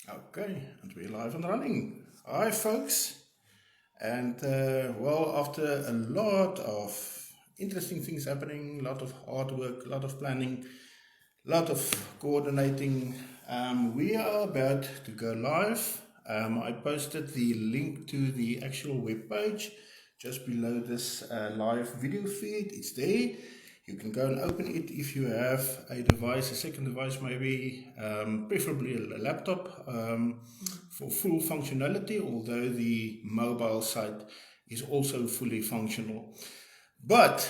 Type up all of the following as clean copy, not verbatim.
Okay, and we're live and running. Hi, folks. And after a lot of interesting things happening, a lot of hard work, a lot of planning, a lot of coordinating, we are about to go live. I posted the link to the actual web page just below this live video feed. It's there. You can go and open it if you have a device, a second device maybe, preferably a laptop, for full functionality, although the mobile site is also fully functional. But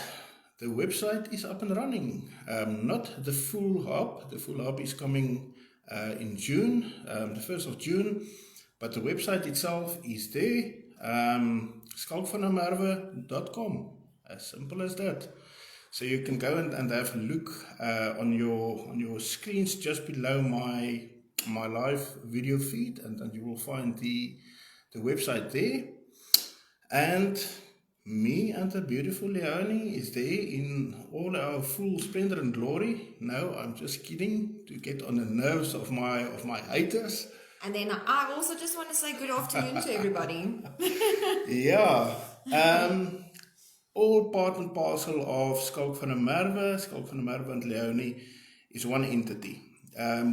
the website is up and running. Not the full hub. The full hub is coming in June, the 1st of June. But the website itself is there. Skalkvandermerwe.com. As simple as that. So you can go and have a look on your screens just below my live video feed, and you will find the website there. And me and the beautiful Leonie is there in all our full splendor and glory. No, I'm just kidding, to get on the nerves of my haters. And then I also just want to say good afternoon to everybody. Yeah. All part and parcel of Skalkvandermerwe and Leonie is one entity.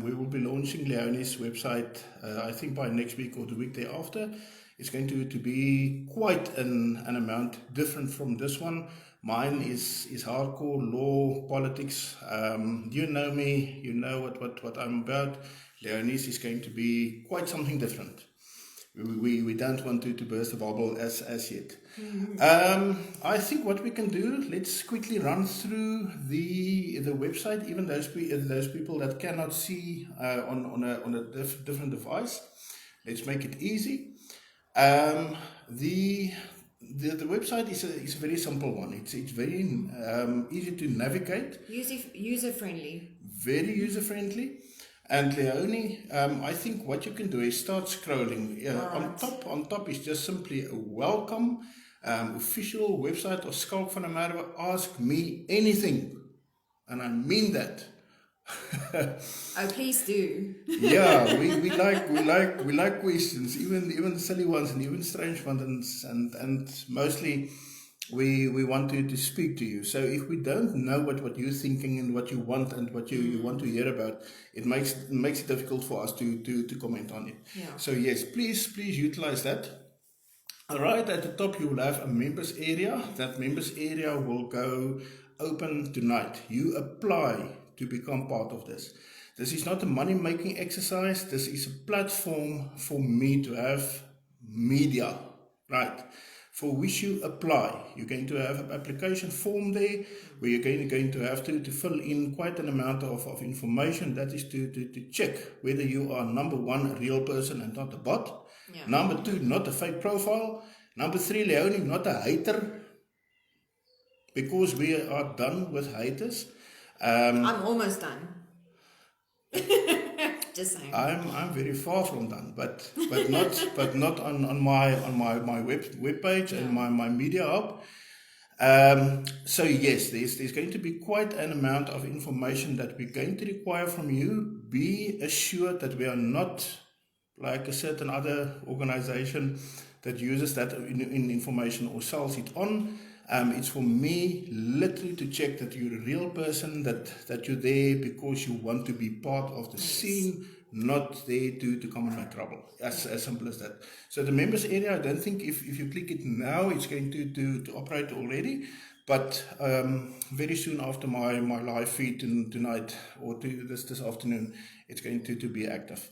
We will be launching Leonie's website, I think by next week or the week thereafter. It's going to be quite an amount different from this one. Mine is hardcore law, politics. You know me, you know what I'm about. Leonie's is going to be quite something different. We don't want to burst the bubble as yet. I think what we can do, let's quickly run through the website, even those people that cannot see on a different device. Let's make it easy. The website is a very simple one. It's very easy to navigate. User friendly. Very user friendly. And Leonie, I think what you can do is start scrolling. Right. On top is just simply a welcome, official website of Skalkvandermerwe. Ask me anything, and I mean that. Oh, please do. Yeah, we like questions, even silly ones and even strange ones, and mostly we want to speak to you. So if we don't know what you're thinking and what you want and what you want to hear about, it makes it difficult for us to comment on it. Yeah. So yes, please utilize that. Right at the top, you will have a members area. That members area will go open tonight. You apply to become part of this. This is not a money-making exercise. This is a platform for me to have media, right? For which you apply. You're going to have an application form there where you're going to have to fill in quite an amount of information. That is to check whether you are, number one, a real person and not a bot. Yeah. Number two, not a fake profile. Number three, Leonie, not a hater. Because we are done with haters. I'm almost done. Just saying. I'm very far from done, but not on my web page and my media hub. So yes, there's going to be quite an amount of information that we're going to require from you. Be assured that we are not like a certain other organization that uses that in information or sells it on. It's for me literally to check that you're a real person, that you're there because you want to be part of the scene, not there to come and make trouble. As simple as that. So the members area, I don't think if you click it now, it's going to operate already. But very soon after my live feed tonight or this afternoon, it's going to be active.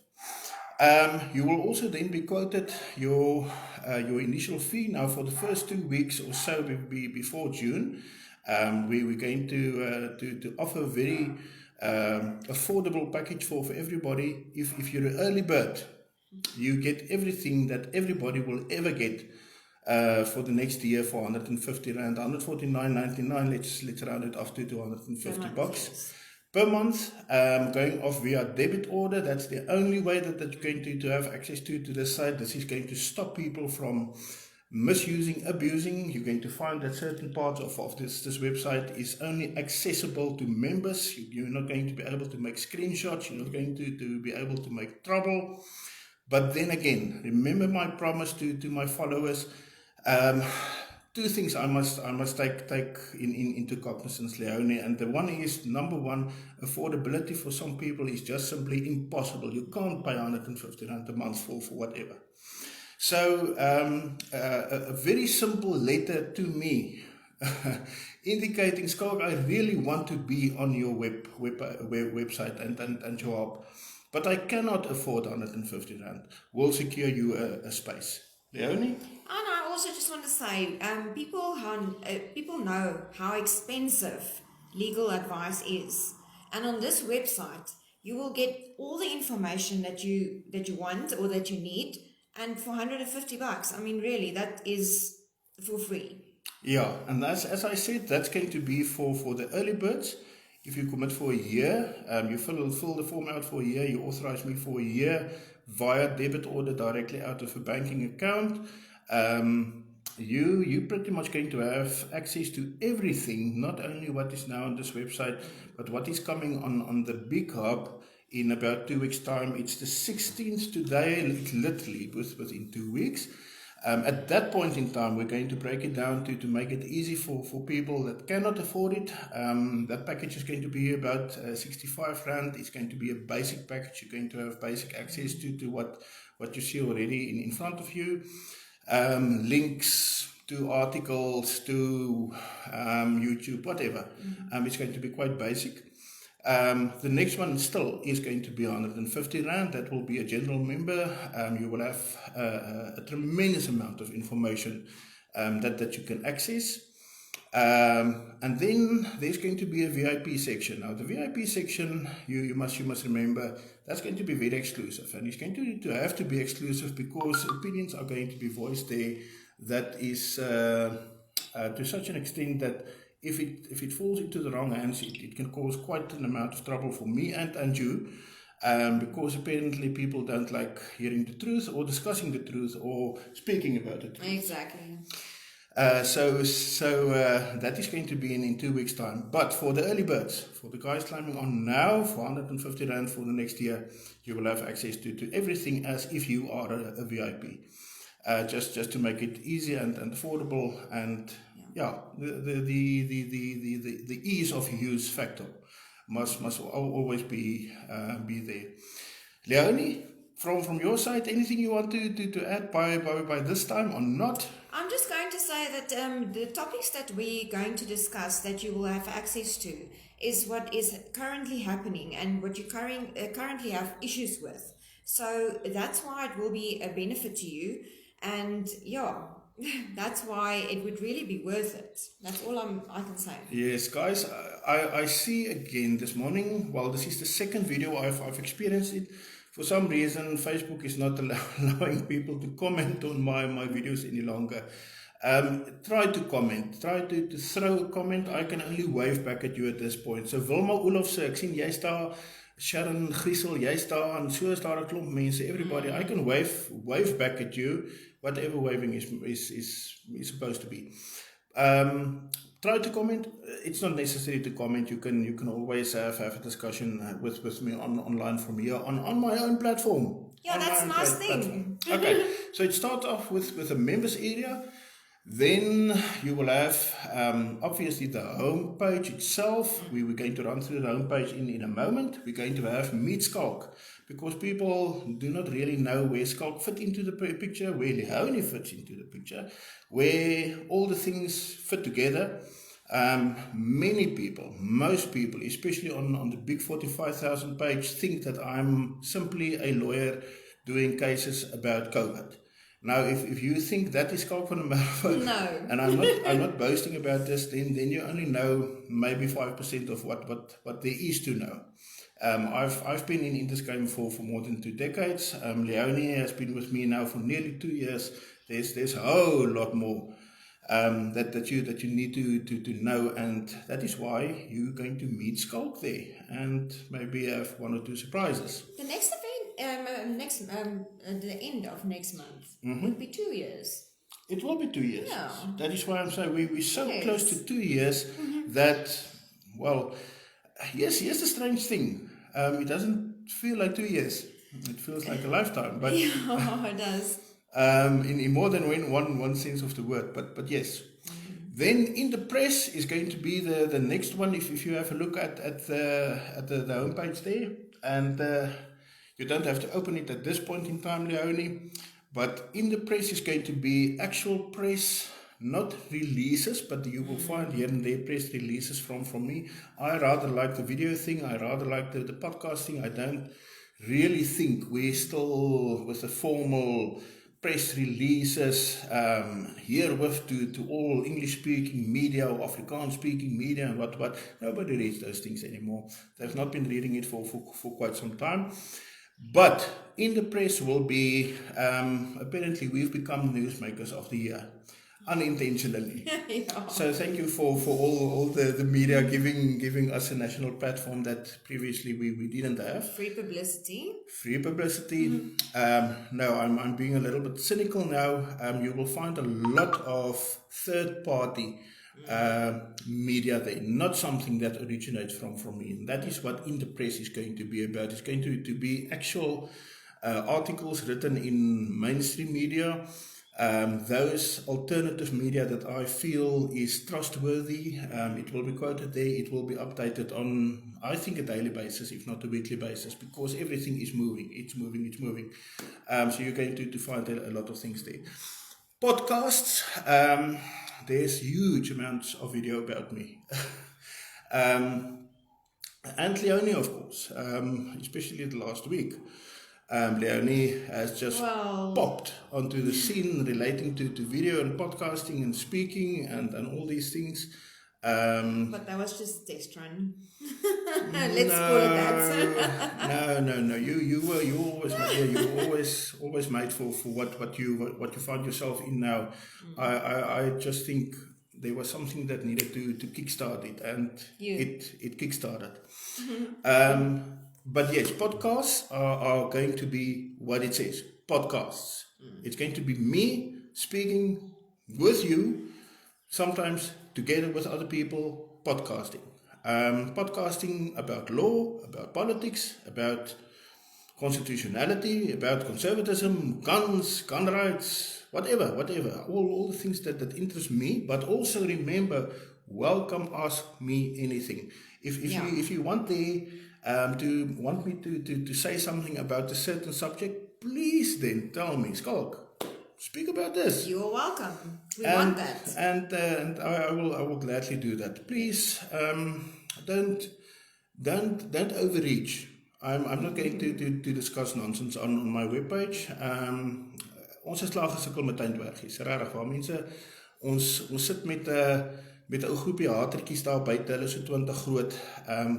You will also then be quoted your initial fee. Now, for the first 2 weeks or so before June, we're going to offer a very affordable package for everybody. If you're an early bird, you get everything that everybody will ever get for the next year for 150 rand, 149.99. Let's round it up to 250 bucks. Yes. Per month, going off via debit order. That's the only way that you're going to have access to this site. This is going to stop people from misusing, abusing. You're going to find that certain parts of this website is only accessible to members. You're not going to be able to make screenshots. You're not going to be able to make trouble. But then again, remember my promise to my followers. Um, Two things I must take into cognizance, Leonie, and the one is, number one, affordability for some people is just simply impossible. You can't pay R150 a month for whatever. So a very simple letter to me indicating, Skalk, I really want to be on your website and your hub, but I cannot afford R150. Will secure you a space. Leonie? And I also just want to say, people know how expensive legal advice is, and on this website, you will get all the information that you want or that you need, and for $150. I mean, really, that is for free. Yeah, and that's, as I said, that's going to be for the early birds. If you commit for a year, you fill the form out for a year, you authorize me for a year via debit order directly out of a banking account. You pretty much going to have access to everything, not only what is now on this website, but what is coming on the big hub in about 2 weeks' time. It's the 16th today, literally within 2 weeks. At that point in time, we're going to break it down to make it easy for people that cannot afford it. That package is going to be about 65 Rand. It's going to be a basic package. You're going to have basic access to what you see already in front of you. Links to articles, to YouTube, whatever. It's going to be quite basic. The next one still is going to be R150. That will be a general member. You will have a tremendous amount of information that you can access. And then there's going to be a VIP section. Now, the VIP section, you must remember, that's going to be very exclusive. And it's going to have to be exclusive because opinions are going to be voiced there that is to such an extent that if it falls into the wrong hands, it can cause quite an amount of trouble for me and you, because apparently people don't like hearing the truth or discussing the truth or speaking about it. Exactly. So that is going to be in 2 weeks' time. But for the early birds, for the guys climbing on now, for R150 for the next year, you will have access to everything as if you are a VIP. Just to make it easy and affordable, and the ease of use factor must always be there. Leonie, from your side, anything you want to add by this time or not? I'm just going to say that the topics that we're going to discuss that you will have access to is what is currently happening and what you currently have issues with. So that's why it will be a benefit to you. And that's why it would really be worth it. That's all I can say. Yes, guys, I see again this morning, well, this is the second video I've experienced it. For some reason, Facebook is not allowing people to comment on my videos any longer. Try to comment. Try to throw a comment. I can only wave back at you at this point. So Wilma Olofse, ek sien jy's daar. Sharon Griesel, jy's daar, en so is daar 'n klomp mense, everybody. I can wave back at you, whatever waving is supposed to be. Try to comment. It's not necessary to comment. You can always have a discussion with me online from here on my own platform. Yeah, that's a nice thing. Okay, so it starts off with a members area. Then you will have obviously the home page itself. We're going to run through the home page in a moment. We're going to have Meet Skalk, because people do not really know where Skalk fit into the picture, where Leonie fits into the picture, where all the things fit together. Many people, most people, especially on the big 45,000 page, think that I'm simply a lawyer doing cases about COVID. Now, if you think that is Skalk van der Merwe, no, and I'm not boasting about this, then you only know maybe 5% of what there is to know. I've been in this game for more than 2 decades. Leonie has been with me now for nearly 2 years. There's a whole lot more that you need to know, and that is why you're going to meet Skalk there, and maybe have 1 or 2 surprises. The next event, the end of next month, would be 2 years. It will be 2 years. Yeah. That is why I'm saying we're so Yes. close to 2 years that, well, yes, here's the strange thing. It doesn't feel like 2 years. It feels like a lifetime, but Yeah, it does. in more than one sense of the word. But yes. Then in the press is going to be the next one. If you have a look at the homepage there, and you don't have to open it at this point in time, Leonie. But in the press is going to be actual press, not releases, but you will find here and there press releases from me. I rather like the video thing. I rather like the podcast thing. I don't really think we're still with the formal press releases here with to all English-speaking media or Afrikaans-speaking media and what. Nobody reads those things anymore. They've not been reading it for quite some time. But in the press will be, apparently we've become newsmakers of the year, unintentionally. Yeah. So thank you for all the media giving us a national platform that previously we didn't have. Free publicity. Free publicity. No, I'm being a little bit cynical now. You will find a lot of third-party media there, not something that originates from me. And that is what In the Press is going to be about. It's going to be actual articles written in mainstream media, those alternative media that I feel is trustworthy. It will be quoted there. It will be updated on, I think, a daily basis, if not a weekly basis, because everything is moving. It's moving. So you're going to find a lot of things there. Podcasts. There's huge amounts of video about me. And Leonie, of course, especially the last week. Leonie has just popped onto the scene relating to video and podcasting and speaking and all these things. But that was just a test run. Let's call it that. No. You were always made for what you find yourself in now. I just think there was something that needed to kickstart it, and it kickstarted. But yes, podcasts are going to be what it says. Podcasts. It's going to be me speaking with you, sometimes together with other people, podcasting. Podcasting about law, about politics, about constitutionality, about conservatism, guns, gun rights, whatever. All the things that interest me, but also remember, welcome, ask me anything. If you want me to say something about a certain subject, please then tell me, Skalk, speak about this. You're welcome. We want that. And I will gladly do that. Please don't overreach. I'm not going to discuss nonsense on my webpage. Ons is klaar gesukkel met eindwerkies. Regtig waar mense ons sit met 'n ou groepie hatertjies daar buite, hulle so 20 groot,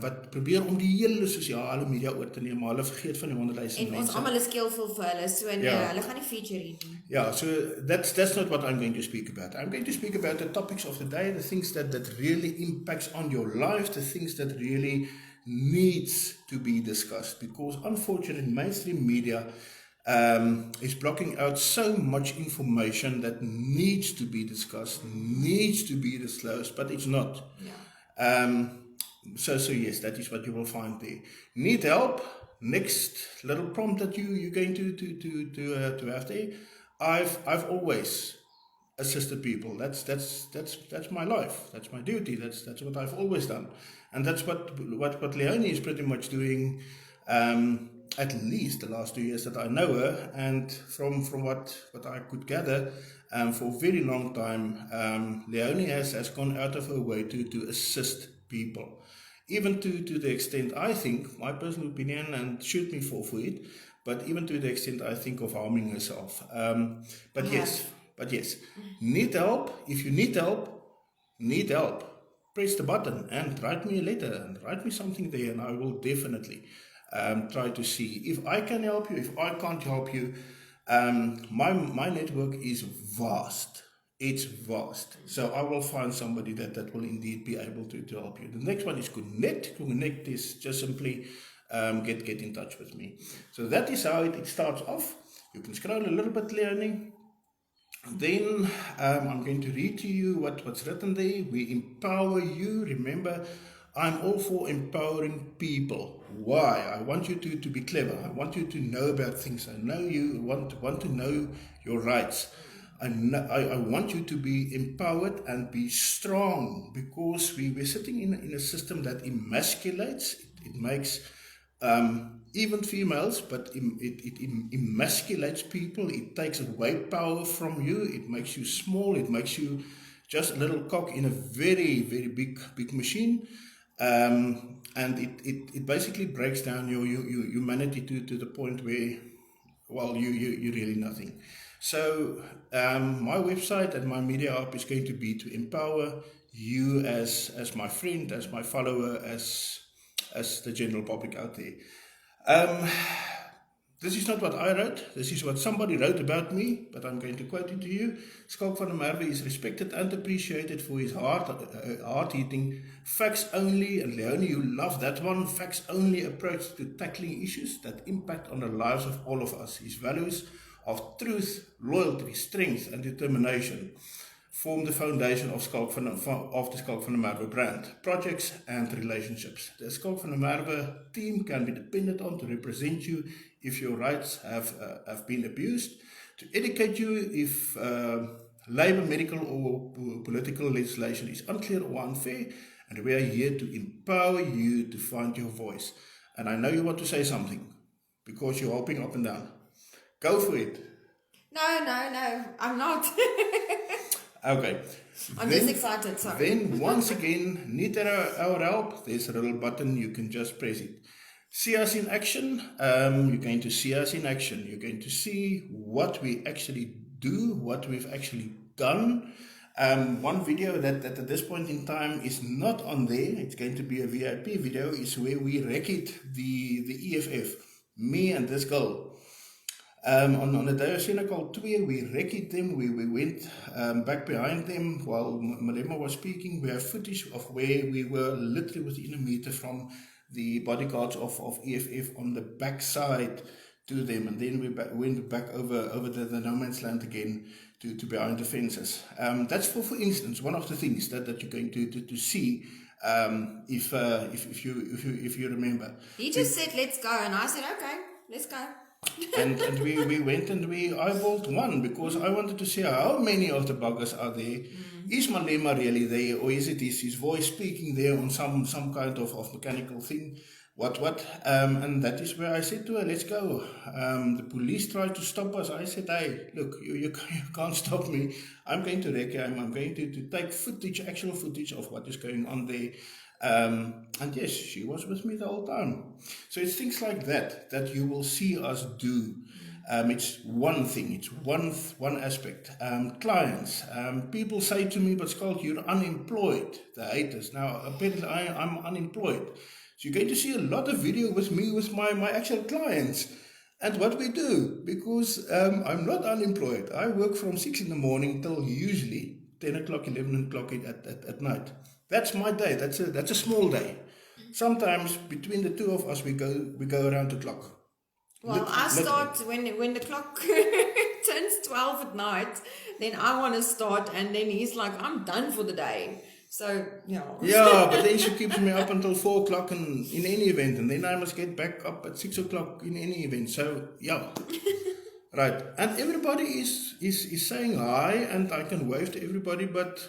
wat probeer om die hele sosiale media oor te neem, maar hulle vergeet van die 100,000 mense. En ons almal is skeelvol vir hulle, so hulle gaan nie feature hier nie. Yeah, so that's not what I'm going to speak about. I'm going to speak about the topics of the day, the things that really impacts on your life, the things that really needs to be discussed, because unfortunately mainstream media is blocking out so much information that needs to be discussed, needs to be disclosed, but it's not. So yes, that is what you will find there. Need help? Next little prompt that you're going to have there. I've always assisted people. That's my life. That's my duty. That's what I've always done, and that's what Leonie is pretty much doing. At least the last 2 years that I know her, and from what I could gather, for a very long time, Leonie has gone out of her way to assist people, even to the extent, I think, my personal opinion, and shoot me for it, but even to the extent, I think, of harming herself. But yes, need help. If you need help, press the button and write me a letter and write me something there, and I will definitely try to see if I can help you. If I can't help you, my network is vast. It's vast. So I will find somebody that will indeed be able to help you. The next one is connect. Connect is just simply get in touch with me. So that is how it starts off. You can scroll a little bit, Leonie. Then I'm going to read to you what's written there. We empower you. Remember, I'm all for empowering people. Why? I want you to be clever. I want you to know about things. I know you want to know your rights. I want you to be empowered and be strong, because we're sitting in a system that emasculates. It makes even females, but it emasculates people. It takes away power from you. It makes you small. It makes you just a little cog in a very, very big machine. And it basically breaks down your humanity to the point where, well, you're really nothing. So my website and my media app is going to be to empower you as my friend, as my follower, as the general public out there. This is not what I wrote. This is what somebody wrote about me, but I'm going to quote it to you. Skalk van der Merwe is respected and appreciated for his hard-hitting, facts-only, and Leonie, you love that one, facts-only approach to tackling issues that impact on the lives of all of us. His values of truth, loyalty, strength, and determination form the foundation of the Skalk van der Merwe brand, projects and relationships. The Skalk van der Merwe team can be depended on to represent you if your rights have been abused, to educate you if labor, medical or political legislation is unclear or unfair, and we are here to empower you to find your voice. And I know you want to say something, because you're hopping up and down. Go for it. No, I'm not. Okay. I'm just excited, sorry. Then, once again, need our help? There's a little button, you can just press it. See us in action. You're going to see us in action. You're going to see what we actually do, what we've actually done. One video that at this point in time is not on there, it's going to be a VIP video, is where we wreck it, the EFF, me and this girl. On the day of Senegal 2, we wrecked them. We went back behind them while Malema was speaking. We have footage of where we were literally within a meter from the bodyguards of EFF on the back side to them, and then we went back over the no man's land again to behind the fences. That's for instance one of the things that you're going to see if you remember. He just said let's go, and I said okay, let's go. and we went and we eyeballed one, because I wanted to see how many of the buggers are there. Is Malema really there, or is it his voice speaking there on some kind of mechanical thing? What? And that is where I said to her, let's go. The police tried to stop us. I said, hey, look, you can't stop me. I'm going to wreck him. I'm going to take footage, actual footage of what is going on there. And yes, she was with me the whole time. So it's things like that you will see us do. It's one thing, it's one aspect. Clients, people say to me, but Skalk, you're unemployed, the haters. Now, apparently I'm unemployed. So you're going to see a lot of video with me, with my actual clients. And what we do, because I'm not unemployed. I work from 6 in the morning till usually 10 o'clock, 11 o'clock at night. That's my day. That's a small day. Sometimes between the two of us, we go around the clock. Well, I start when the clock turns 12 at night. Then I want to start, and then he's like, "I'm done for the day." So yeah. Yeah, but then she keeps me up until 4 o'clock in any event, and then I must get back up at 6 o'clock in any event. So yeah. Right, and everybody is saying hi, and I can wave to everybody, but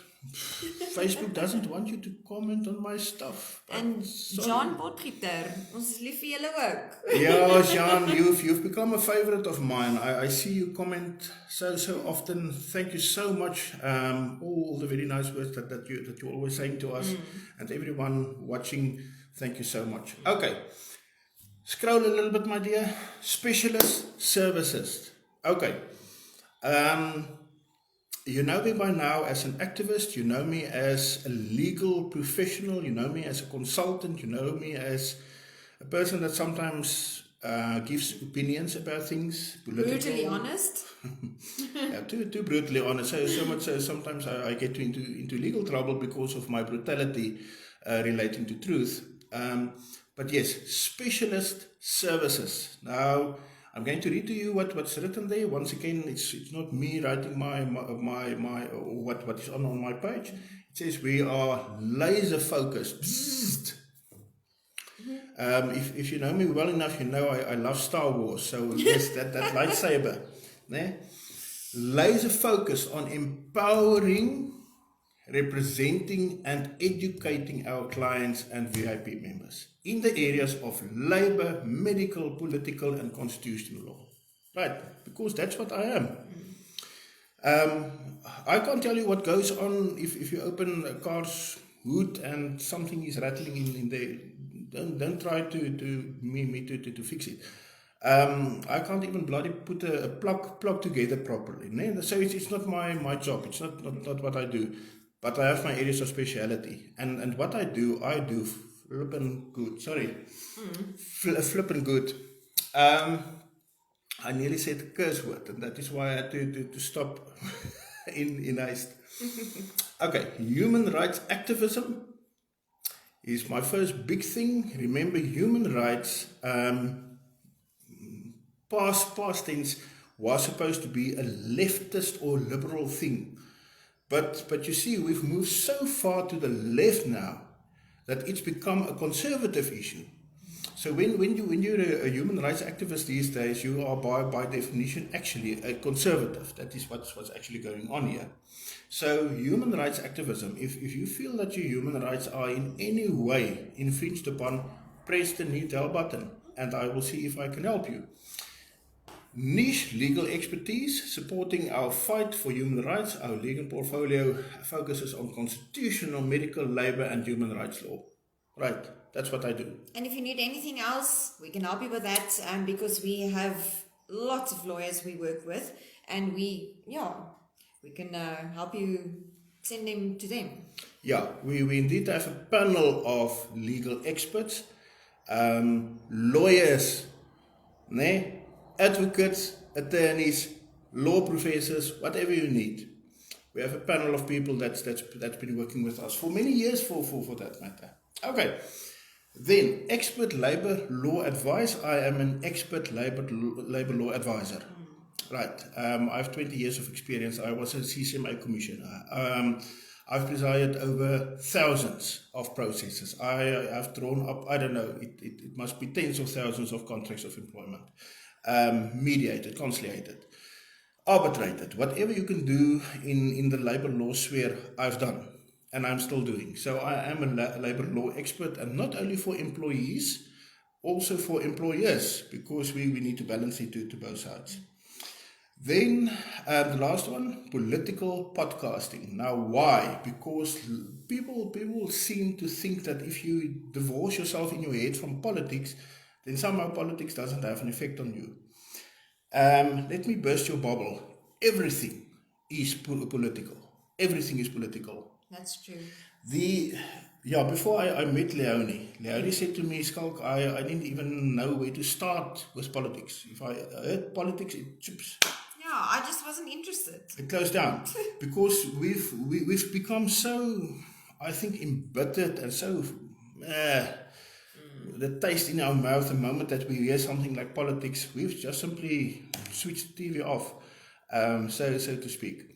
Facebook doesn't want you to comment on my stuff. And John Potgieter, ons is lief vir julle ook. Yeah, Jean, you've become a favorite of mine. I see you comment so often. Thank you so much. All the very nice words that you're always saying to us, and everyone watching. Thank you so much. Okay, scroll a little bit, my dear. Specialist services. Okay. You know me by now as an activist, you know me as a legal professional, you know me as a consultant, you know me as a person that sometimes gives opinions about things. Brutally honest. Yeah, too brutally honest. So much so sometimes I get into legal trouble because of my brutality relating to truth. But yes, specialist services. Now, I'm going to read to you what's written there. Once again, it's not me writing my what is on my page. It says we are laser focused. If you know me well enough, you know I love Star Wars. So yes, that lightsaber, né? Laser focus on empowering, representing and educating our clients and VIP members in the areas of labor, medical, political and constitutional law. Right, because that's what I am. I can't tell you what goes on if you open a car's hood and something is rattling in there. Don't try to fix it. I can't even bloody put a plug together properly. Ne? So it's not my job. It's not what I do. But I have my areas of speciality. And what I do flippin' good. Sorry. Flippin' good. I nearly said a curse word, and that is why I had to stop in haste. Okay, human rights activism is my first big thing. Remember, human rights, past tense, was supposed to be a leftist or liberal thing. But you see, we've moved so far to the left now that it's become a conservative issue. So when you're a human rights activist these days, you are by definition actually a conservative. That is what's actually going on here. So human rights activism, if you feel that your human rights are in any way infringed upon, press the need help button and I will see if I can help you. Niche legal expertise supporting our fight for human rights. Our legal portfolio focuses on constitutional, medical, labor and human rights law. Right, that's what I do. And if you need anything else, we can help you with that, because we have lots of lawyers we work with, and we can help you send them to them. Yeah, we indeed have a panel of legal experts, lawyers, advocates, attorneys, law professors, whatever you need. We have a panel of people that's been working with us for many years for that matter. Okay, then expert labor law advice. I am an expert labor law advisor. Right, I have 20 years of experience. I was a CCMA commissioner. I've presided over thousands of processes. I have drawn up, I don't know, it must be tens of thousands of contracts of employment. Mediated, conciliated, arbitrated, whatever you can do in the labor law sphere, I've done. And I'm still doing. So I am a labor law expert, and not only for employees, also for employers, because we need to balance it to both sides. Then the last one, political podcasting. Now why? Because people seem to think that if you divorce yourself in your head from politics, then somehow politics doesn't have an effect on you. Let me burst your bubble. Everything is political. Everything is political. That's true. Before I met Leonie said to me, Skalk, I didn't even know where to start with politics. If I heard politics, it chips. Yeah, I just wasn't interested. It closed down because we've become so, I think, embittered and so the taste in our mouth the moment that we hear something like politics, we've just simply switched the TV off, so to speak.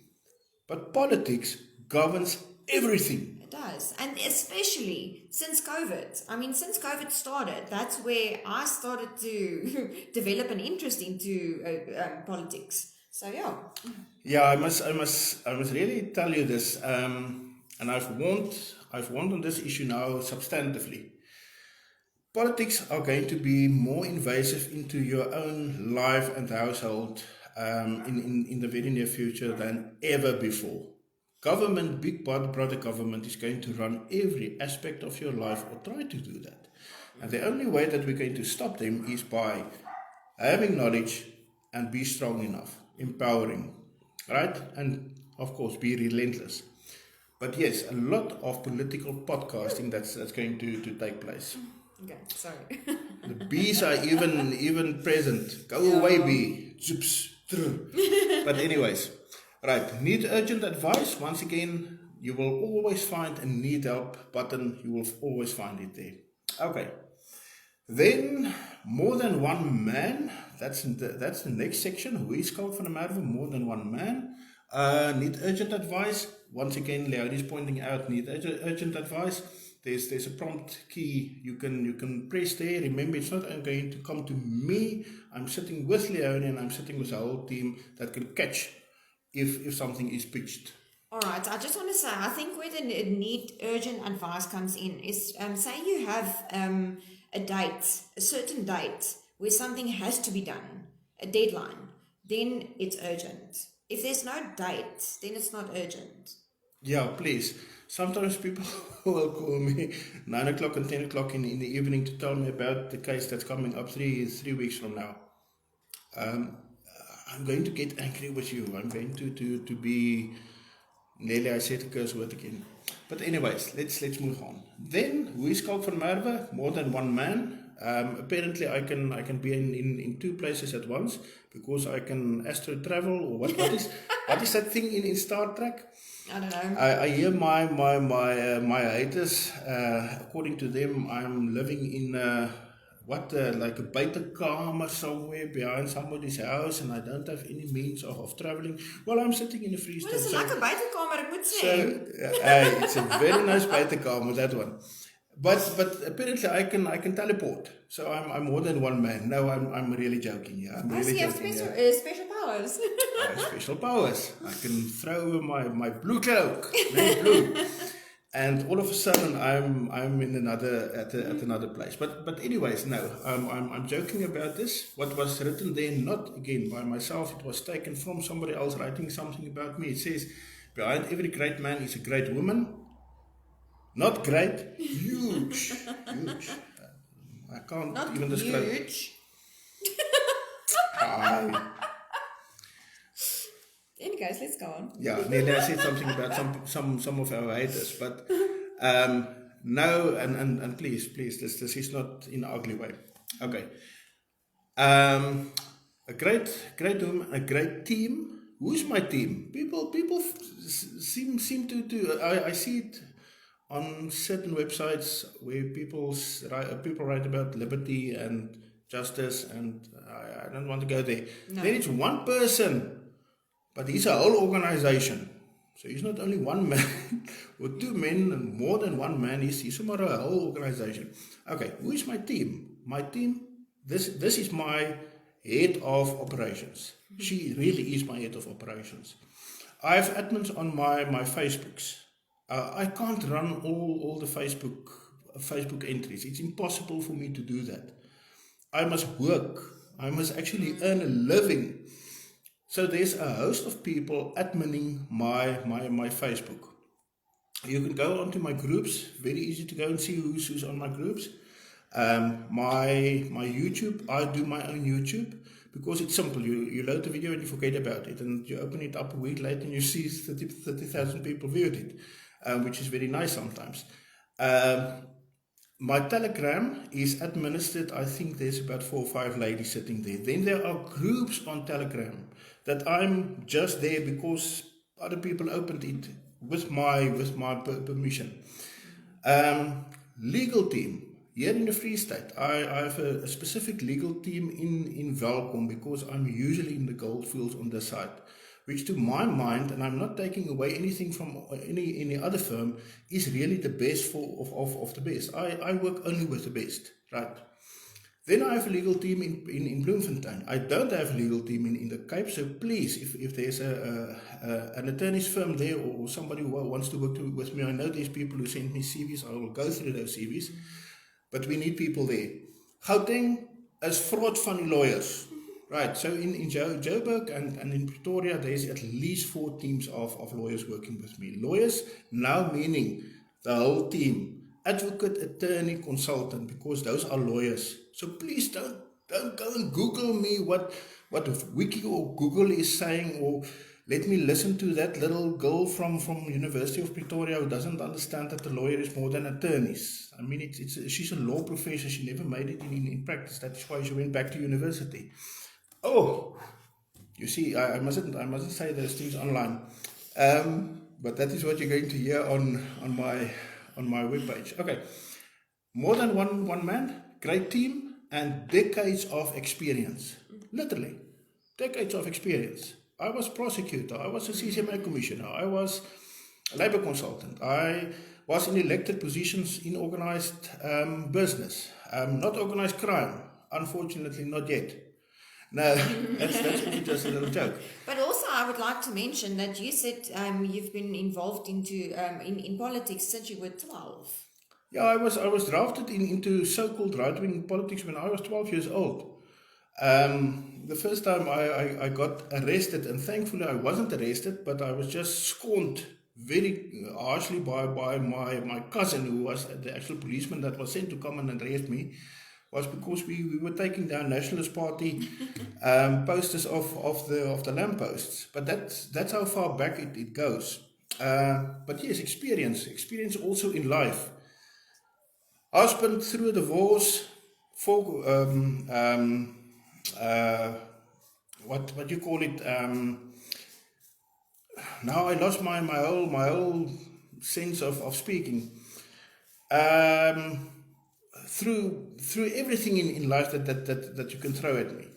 But politics governs everything. It does. And especially since COVID. I mean, since COVID started, that's where I started to develop an interest into politics. So yeah, I must really tell you this, and I've warned on this issue now substantively. Politics are going to be more invasive into your own life and household in the very near future than ever before. Government, big brother government, is going to run every aspect of your life, or try to do that. And the only way that we're going to stop them is by having knowledge and be strong enough, empowering, right? And of course, be relentless. But yes, a lot of political podcasting that's going to take place. Okay, sorry. The bees are even present. Go away, bee. Zoops. But anyways, right. Need urgent advice? Once again, you will always find a need help button. You will always find it there. Okay. Then more than one man. That's the next section. Who is called for the matter of more than one man? Need urgent advice. Once again, Leonie is pointing out need urgent advice. There's a prompt key you can press there. Remember, it's not going to come to me. I'm sitting with Leonie and I'm sitting with the whole team that can catch if something is pitched. All right, I just want to say, I think where the need urgent advice comes in is, say you have a certain date where something has to be done, a deadline, then it's urgent. If there's no date, then it's not urgent. Yeah, please. Sometimes people will call me 9 o'clock and 10 o'clock in the evening to tell me about the case that's coming up three weeks from now. I'm going to get angry with you. I'm going to be... Nearly I said a curse word again. But anyways, let's move on. Then, hoe is Kalk van Merwe? More than one man. Apparently I can be in two places at once because I can astro travel, or what is that thing in Star Trek? I don't know. I hear my haters, according to them, I'm living in like a buitekamer somewhere behind somebody's house, and I don't have any means of traveling. Well, I'm sitting in a Free State. Well, it's like a buitekamer, ek moet sê. So, it's a very nice buitekamer, that one. But apparently I can teleport. So I'm more than one man. No, I'm really joking. Yeah, I'm really joking. You have special powers. I have special powers. I can throw my blue cloak, very blue, and all of a sudden I'm in another place. But anyways, no, I'm joking about this. What was written there, not again by myself. It was taken from somebody else writing something about me. It says, behind every great man is a great woman. Not great, huge. I can't Not even describe. Huge. Anyways, let's go on. Yeah, nearly I said something about some of our haters, but no, and please, this is not in an ugly way. Okay. A great woman, a great team. Who's my team? People seem to I see it on certain websites where people write about liberty and justice, and I don't want to go there. No. Then it's one person, but he's a whole organization. So he's not only one man or two men, and more than one man. He's a whole organization. Okay, who is my team? My team, this is my head of operations. She really is my head of operations. I have admins on my Facebooks. I can't run all the Facebook entries. It's impossible for me to do that. I must work. I must actually earn a living. So there's a host of people adminning my Facebook. You can go onto my groups. Very easy to go and see who's on my groups. My YouTube, I do my own YouTube because it's simple. You load the video and you forget about it, and you open it up a week later and you see 30,000 people viewed it. Which is very nice sometimes. My Telegram is administered, I think there's about 4 or 5 ladies sitting there. Then there are groups on Telegram that I'm just there because other people opened it with my permission. Legal team, here in the Free State, I have a specific legal team in Welkom because I'm usually in the goldfields on this side, which to my mind, and I'm not taking away anything from any other firm, is really the best of the best. I work only with the best, right? Then I have a legal team in Bloemfontein. I don't have a legal team in the Cape, so please, if there's an attorney's firm there or somebody who wants to work with me, I know there's people who send me CVs, I will go through those CVs, but we need people there. Gauteng is fraud van die lawyers. Right, so in Joburg and in Pretoria, there's at least 4 teams of lawyers working with me. Lawyers now meaning the whole team. Advocate, attorney, consultant, because those are lawyers. So please don't go and Google me what Wiki or Google is saying, or let me listen to that little girl from University of Pretoria who doesn't understand that the lawyer is more than attorneys. I mean, she's a law professor. She never made it in practice. That's why she went back to university. Oh, you see, I mustn't say those things online, but that is what you're going to hear on my webpage. Okay, more than one man, great team, and decades of experience. Literally, decades of experience. I was prosecutor. I was a CCMA commissioner. I was a labor consultant. I was in elected positions in organized business, not organized crime. Unfortunately, not yet. No, that's also just a little joke. But also, I would like to mention that you said you've been involved in politics since you were 12. Yeah, I was drafted into so-called right-wing politics when I was 12 years old. The first time I got arrested, and thankfully I wasn't arrested, but I was just scorned very harshly by my cousin, who was the actual policeman that was sent to come and arrest me, was because we were taking down Nationalist Party posters of the lampposts. But that's how far back it goes. But yes, experience also in life. Husband through a divorce, for what you call it? Now I lost my whole sense of speaking. Through everything in life that you can throw at me.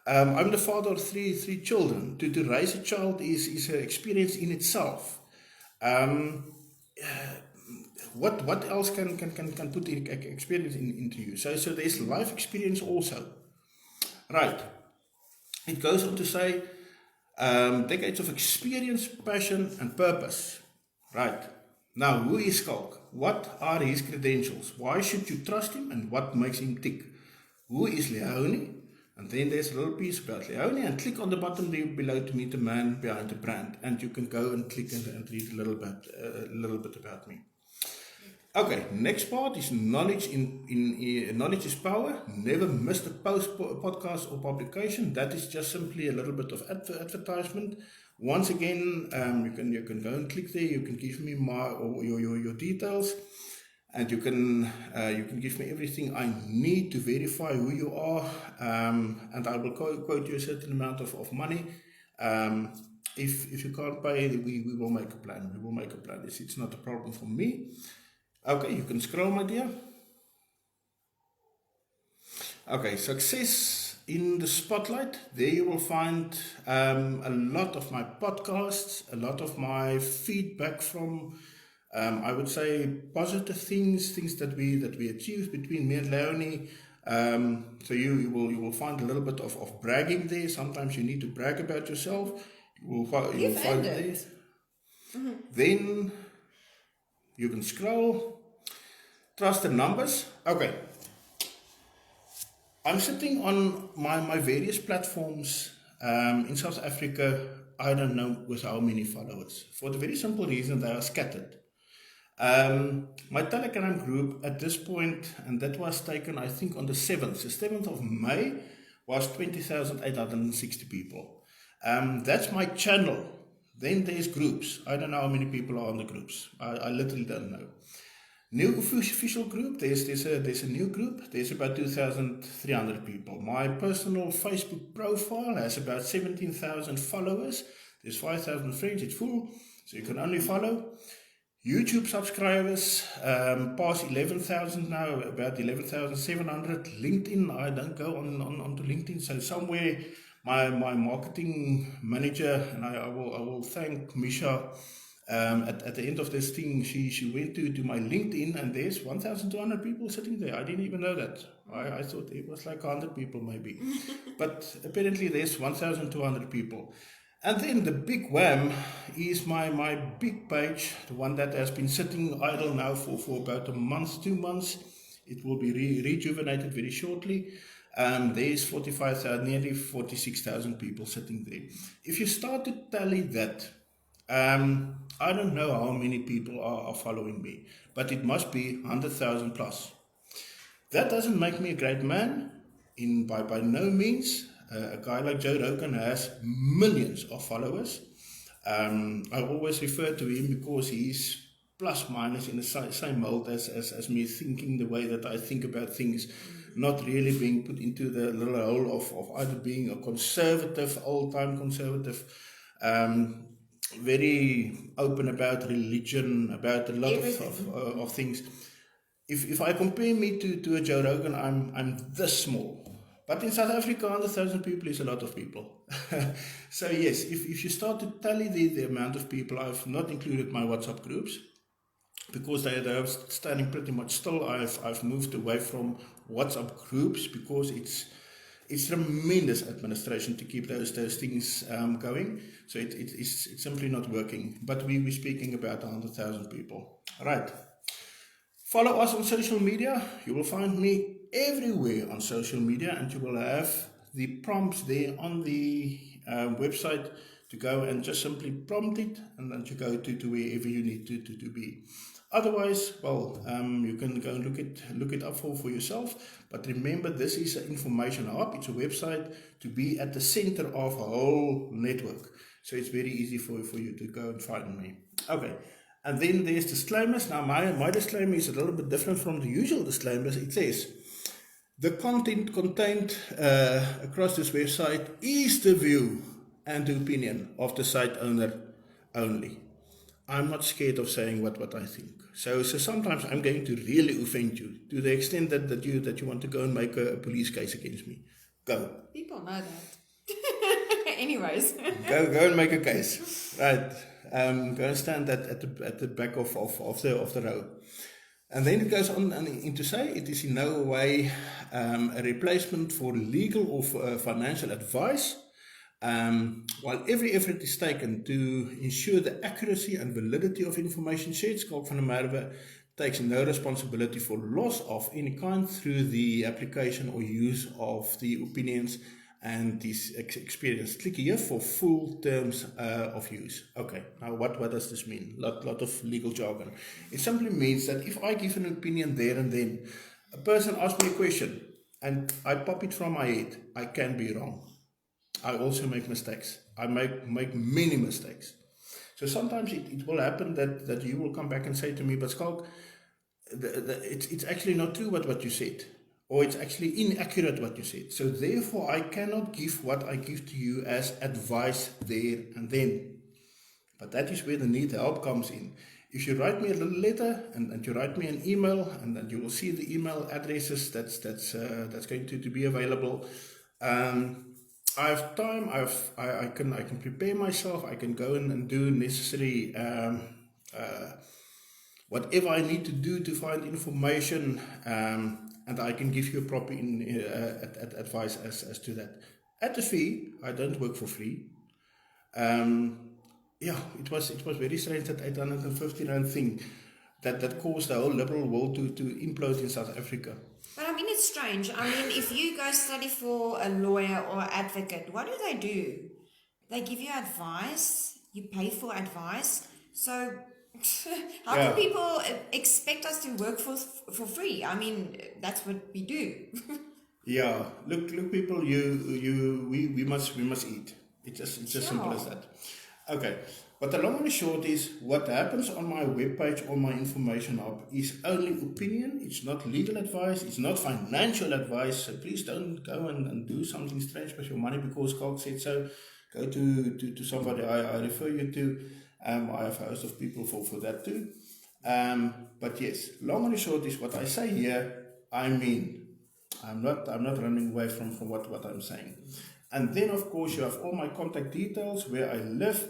I'm the father of three children. To raise a child is an experience in itself. What else can put experience into you? So there's life experience also. Right. It goes on to say decades of experience, passion, and purpose. Right. Now, who is Skalk? What are his credentials? Why should you trust him, and what makes him tick? Who is Leone? And then there's a little piece about Leone, and click on the button there below to meet the man behind the brand, and you can go and click and read a little bit about me. Okay, next part is knowledge. Knowledge is power. Never miss a podcast or publication. That is just simply a little bit of advertisement. Once again, you can go and click there. You can give me your details, and you can give me everything I need to verify who you are, and I will quote you a certain amount of money. If you can't pay, we will make a plan. We will make a plan. It's not a problem for me. Okay, you can scroll, my dear. Okay, success in the spotlight. There you will find a lot of my podcasts, a lot of my feedback from, I would say, positive things that we achieved between me and Leonie. So you will find a little bit of bragging there. Sometimes you need to brag about yourself. You will find it there. Mm-hmm. Then you can scroll. Trust the numbers. Okay. I'm sitting on my various platforms in South Africa. I don't know with how many followers. For the very simple reason they are scattered. My Telegram group at this point, and that was taken I think on the 7th of May, was 20,860 people. That's my channel. Then there's groups. I don't know how many people are on the groups. I literally don't know. New official group, there's a new group, there's about 2,300 people. My personal Facebook profile has about 17,000 followers. There's 5,000 friends, it's full, so you can only follow. YouTube subscribers, past 11,000 now, about 11,700. LinkedIn, I don't go onto LinkedIn, so somewhere my marketing manager, and I will thank Misha. At the end of this thing, she went to my LinkedIn, and there's 1,200 people sitting there. I didn't even know that. I thought it was like 100 people maybe. But apparently there's 1,200 people. And then the big wham is my big page, the one that has been sitting idle now for about a month, 2 months. It will be rejuvenated very shortly. There's 45,000, nearly 46,000 people sitting there. If you start to tally that, I don't know how many people are following me, but it must be 100,000 plus. That doesn't make me a great man, by no means. A guy like Joe Rogan has millions of followers. I always refer to him because he's plus minus in the same mold as me, thinking the way that I think about things, not really being put into the little hole of either being a conservative, old-time conservative, very open about religion, about a lot of things. If I compare me to a Joe Rogan, I'm this small. But in South Africa, 100,000 people is a lot of people. So yes, if you start to tally the amount of people, I've not included my WhatsApp groups. because they're standing pretty much still. I've moved away from WhatsApp groups because it's tremendous administration to keep those things going. So it's simply not working. But we're speaking about 100,000 people. All right. Follow us on social media. You will find me everywhere on social media, and you will have the prompts there on the website to go and just simply prompt it, and then to go to wherever you need to be. Otherwise, well, you can go and look it up for yourself. But remember, this is an information hub. It's a website to be at the center of a whole network. So it's very easy for you to go and find me. Okay. And then there's disclaimers. Now, my disclaimer is a little bit different from the usual disclaimers. It says, the content contained across this website is the view and the opinion of the site owner only. I'm not scared of saying what I think. So sometimes I'm going to really offend you to the extent that you want to go and make a police case against me. Go. People know that. Anyways. Go and make a case. Right. Go and stand at the back of the row. And then it goes on to say it is in no way a replacement for legal or financial advice, while every effort is taken to ensure the accuracy and validity of information shared. Skalk van der Merwe takes no responsibility for loss of any kind through the application or use of the opinions and this experience. Click here for full terms of use. Okay, now what does this mean? Lot of legal jargon. It simply means that if I give an opinion there and then, a person asks me a question and I pop it from my head, I can be wrong. I also make mistakes. I make many mistakes. So sometimes it will happen that you will come back and say to me, but Skalk, it's actually not true what you said. Or it's actually inaccurate what you said. So therefore, I cannot give what I give to you as advice there and then. But that is where the need help comes in. If you write me a little letter and you write me an email, and then you will see the email addresses that's going to be available. I have time. I can prepare myself. I can go in and do necessary whatever I need to do to find information. And I can give you a proper advice as to that. At the fee, I don't work for free. It was very strange, that 850 rand thing that caused the whole liberal world to implode in South Africa. But I mean, it's strange. I mean, if you go study for a lawyer or advocate, what do? They give you advice. You pay for advice. So how can people expect us to work for free? I mean, that's what we do. Yeah, look, people. We must eat. It's as simple as that. Okay, but the long and the short is, what happens on my webpage, on my information hub, is only opinion. It's not legal advice. It's not financial advice. So please don't go and do something strange with your money because Skalk said so. Go to somebody I refer you to. I have a host of people for that too. But yes, long and short is, what I say here, I mean. I'm not running away from what I'm saying. And then, of course, you have all my contact details, where I live.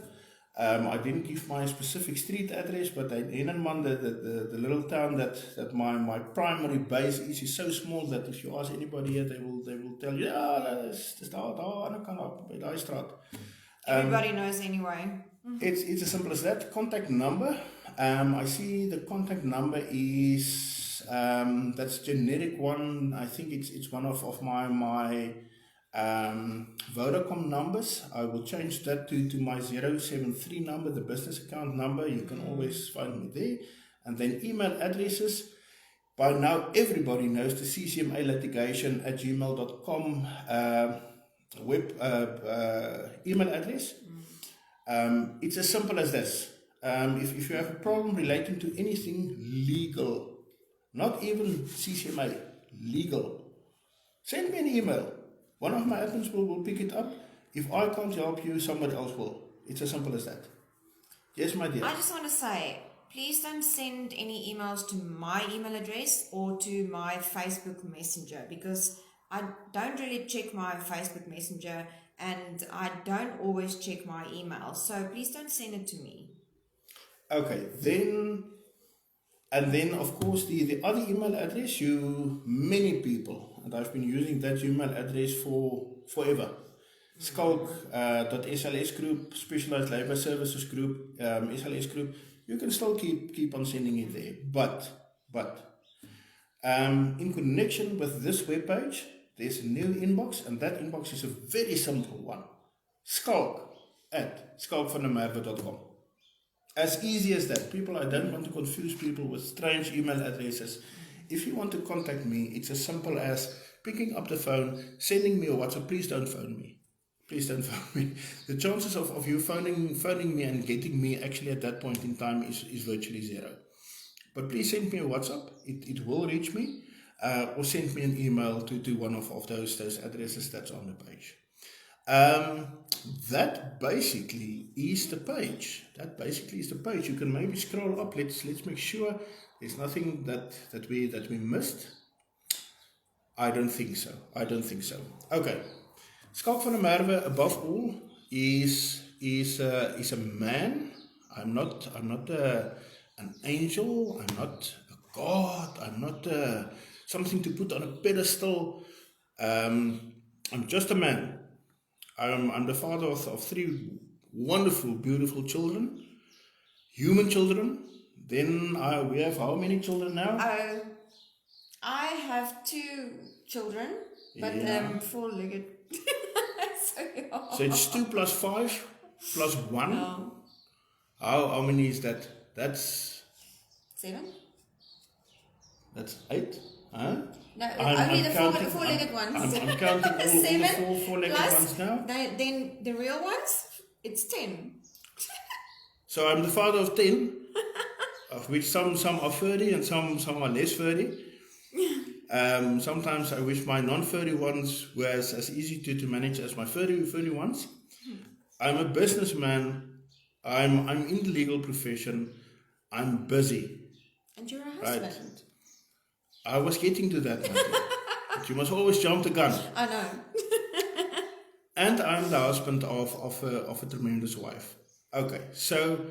I didn't give my specific street address, but in Henenman, the little town that my primary base is so small that if you ask anybody here, they will tell you, it's daar straat. Everybody knows anyway. It's as simple as that. Contact number. I see the contact number is that's generic one. I think it's one of my Vodacom numbers. I will change that to my 073 number, the business account number. You can always find me there. And then email addresses. By now, everybody knows the CCMA litigation at gmail.com email address. It's as simple as this. If you have a problem relating to anything legal, not even CCMA, legal, send me an email. One of my admins will pick it up. If I can't help you, somebody else will. It's as simple as that. Yes, my dear. I just want to say, please don't send any emails to my email address or to my Facebook Messenger, because I don't really check my Facebook Messenger and I don't always check my email. So please don't send it to me. Okay, then And then, of course, the other email address, many people, and I've been using that email address for forever. Skulk.sls group, Specialized Labor Services group, SLS group. You can still keep on sending it there. But in connection with this webpage, there's a new inbox, and that inbox is a very simple one. skulk@skulkvandermerwe.com. As easy as that. I don't want to confuse people with strange email addresses. If you want to contact me, it's as simple as picking up the phone, sending me a WhatsApp. Please don't phone me. Please don't phone me. The chances of you phoning me and getting me actually at that point in time is virtually zero. But please send me a WhatsApp. It will reach me. Or send me an email to one of those addresses that's on the page. That basically is the page. You can maybe scroll up. Let's make sure there's nothing that we missed. I don't think so. Okay. Skalk van der Merwe, above all, is a man. I'm not an angel. I'm not a god. I'm not something to put on a pedestal. I'm just a man. I'm the father of 3 wonderful, beautiful children, human children. Then we have how many children now? I have 2 children, but 4-legged. So it's 2 plus 5 plus 1. No. How many is that? That's 7. That's 8. Huh? No, only the 4-legged ones. I'm counting all 7 the 4-legged ones now. Then the real ones, it's 10. So I'm the father of 10, of which some are furry and some are less furry. Sometimes I wish my non-furry ones were as easy to manage as my furry ones. I'm a businessman. I'm in the legal profession. I'm busy. And you're a husband. Right. I was getting to that, but you must always jump the gun. I know. And I'm the husband of a tremendous wife. Okay, so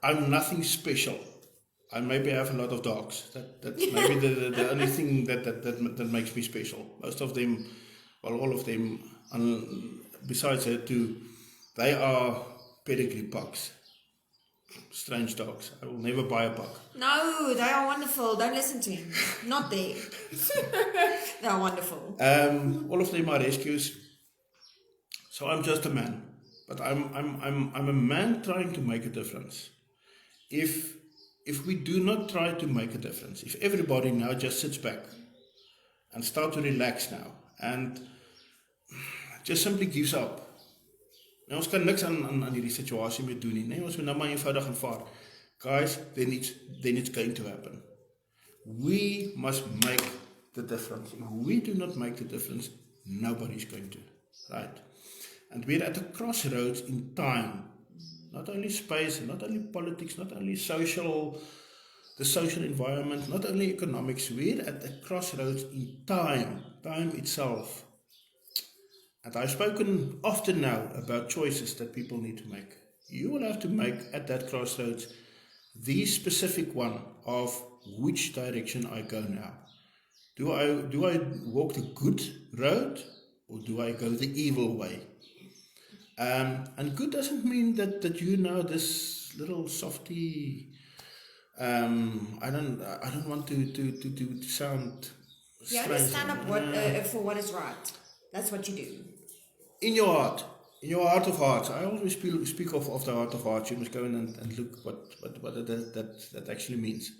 I'm nothing special. I maybe have a lot of dogs. That's maybe the only thing that makes me special. Most of them, well, all of them, besides the 2, they are pedigree pugs. Strange dogs. I will never buy a pug. No, they are wonderful. Don't listen to him. Not there. They are wonderful. All of them are rescues. So I'm just a man, but I'm a man trying to make a difference. If we do not try to make a difference, if everybody now just sits back and start to relax now and just simply gives up. Nou, ons kan niks aan hierdie situasie mee doen nie. Nee, ons moet nou maar eenvoudig aanvaar. Guys, then it's going to happen. We must make the difference. If we do not make the difference, nobody's going to. Right? And we're at a crossroads in time. Not only space, not only politics, not only the social environment, not only economics. We're at a crossroads in time itself. And I've spoken often now about choices that people need to make. You will have to make at that crossroads the specific one of which direction I go now. Do I walk the good road or do I go the evil way? And good doesn't mean that you know this little softy. I don't want to sound. You only stand up for what is right. That's what you do. In your heart of hearts. I always speak of the heart of hearts. You must go in and look what that actually means.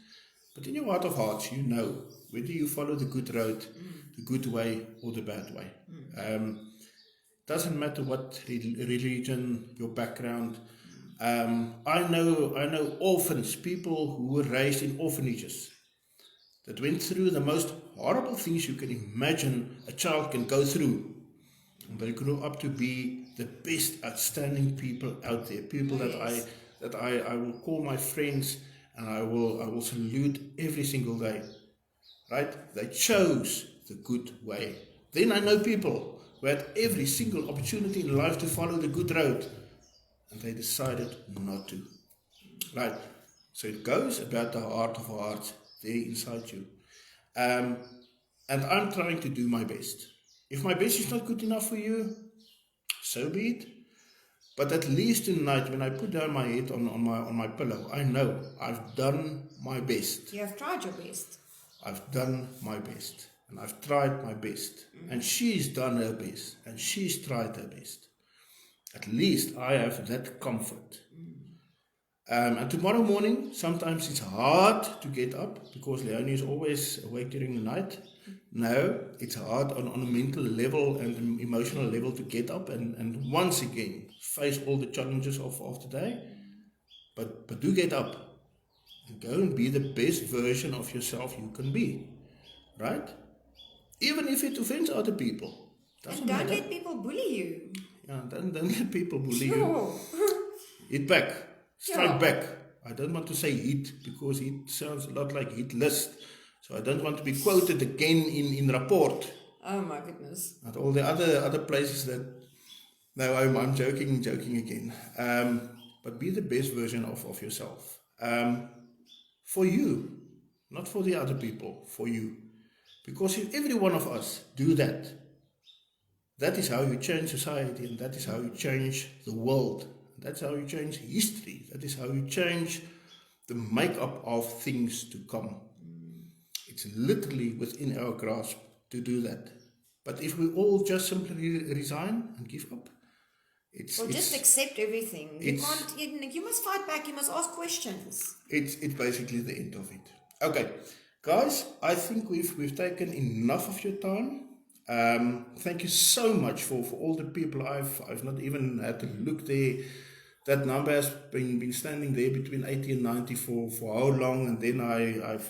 But in your heart of hearts, you know whether you follow the good road, the good way, or the bad way. Doesn't matter what religion, your background. I know orphans, people who were raised in orphanages, that went through the most horrible things you can imagine a child can go through. And they grew up to be the best, outstanding people out there. People that I will call my friends, and I will salute every single day. Right? They chose the good way. Then I know people who had every single opportunity in life to follow the good road, and they decided not to. Right? So it goes about the heart of hearts there inside you. And I'm trying to do my best. If my best is not good enough for you, so be it. But at least tonight, when I put down my head on my pillow, I know I've done my best. You have tried your best. I've done my best. And I've tried my best. And she's done her best. And she's tried her best. At least I have that comfort. And tomorrow morning, sometimes it's hard to get up because Leonie is always awake during the night. No, it's hard on a mental level and an emotional level to get up and once again face all the challenges of the day. But do get up and go and be the best version of yourself you can be. Right? Even if it offends other people. And don't let people bully you. Yeah, don't let people bully you. Sure. Hit back. Strike Yeah. back. I don't want to say hit because it sounds a lot like hit list. So I don't want to be quoted again in rapport. Oh my goodness. And all the other places that... No, I'm joking again. But be the best version of yourself. For you. Not for the other people. For you. Because if every one of us do that, that is how you change society and that is how you change the world. That's how you change history. That is how you change the makeup of things to come. It's literally within our grasp to do that. But if we all just simply resign and give up, just accept everything. You must fight back. You must ask questions. It's basically the end of it. Okay, guys, I think we've taken enough of your time. Thank you so much for all the people. I've not even had to look there. That number has been standing there between 80 and 90 for how long, and then I've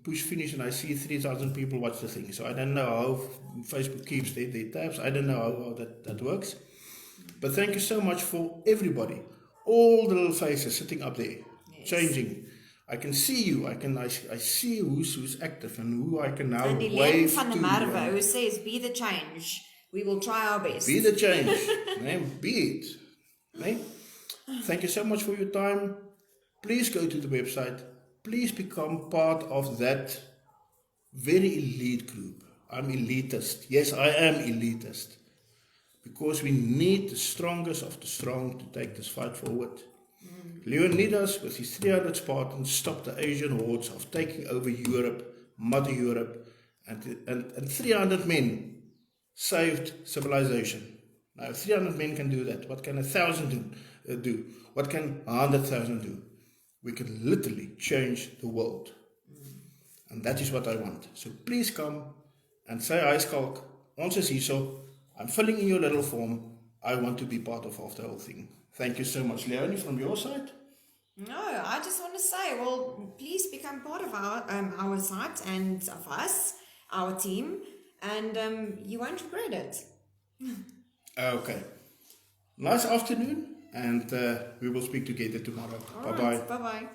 pushed finish and I see 3,000 people watch the thing. So I don't know how Facebook keeps their tabs. I don't know how that works. But thank you so much for everybody. All the little faces sitting up there, changing. I can see you. I see who's active and who I can now and wave van der to. Merwe, who says, be the change. We will try our best. Be the change. Be it. Thank you so much for your time. Please go to the website. Please become part of that very elite group. I'm elitist. Yes, I am elitist. Because we need the strongest of the strong to take this fight forward. Leonidas, with his 300 Spartans, stopped the Asian hordes of taking over Europe, Mother Europe, and 300 men saved civilization. Now, if 300 men can do that, what can 1,000 do? What can 100,000 do? We can literally change the world. And that is what I want. So please come and say, hi, Skalk, ons is hierso. I'm filling in your little form. I want to be part of the whole thing. Thank you so much. Leonie, from your side? No, I just want to say, well, please become part of our site and of us, our team, and you won't regret it. Okay. Nice afternoon, and we will speak together tomorrow. All Bye-bye. right, bye-bye.